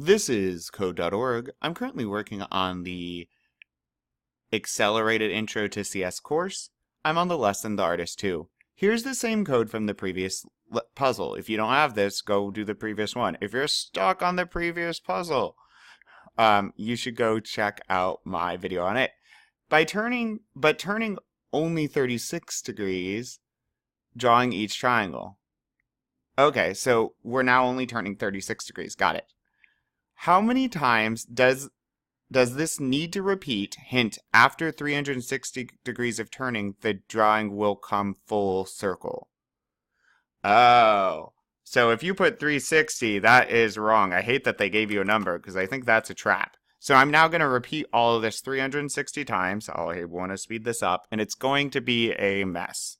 This is Code.org. I'm currently working on the Accelerated Intro to CS course. I'm on the Lesson the Artist 2. Here's the same code from the previous puzzle. If you don't have this, go do the previous one. If you're stuck on the previous puzzle, you should go check out my video on it. Turning only 36 degrees, drawing each triangle. Okay, so we're now only turning 36 degrees. Got it. How many times does this need to repeat? Hint, after 360 degrees of turning, the drawing will come full circle. Oh, so if you put 360, that is wrong. I hate that they gave you a number because I think that's a trap. So I'm now going to repeat all of this 360 times. I want to speed this up, and it's going to be a mess.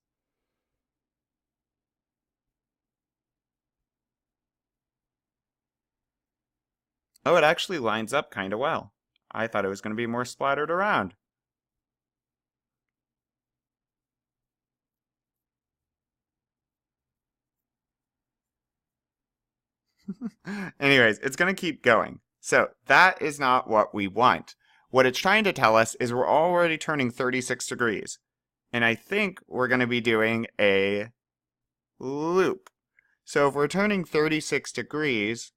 Oh, it actually lines up kind of well. I thought it was going to be more splattered around. Anyways, it's going to keep going. So that is not what we want. What it's trying to tell us is we're already turning 36 degrees. And I think we're going to be doing a loop. So if we're turning 36 degrees,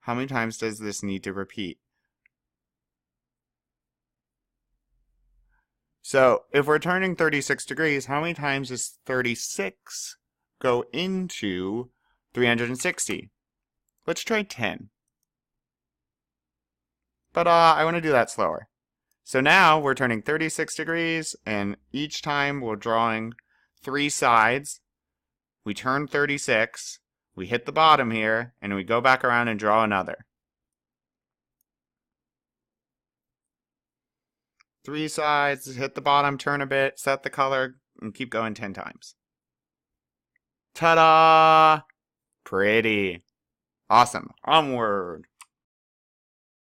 how many times does this need to repeat? So if we're turning 36 degrees, how many times does 36 go into 360? Let's try 10. But I want to do that slower. So now we're turning 36 degrees, and each time we're drawing 3 sides. We turn 36, we hit the bottom here, and we go back around and draw another. 3 sides, hit the bottom, turn a bit, set the color, and keep going 10 times. Ta-da! Pretty. Awesome. Onward.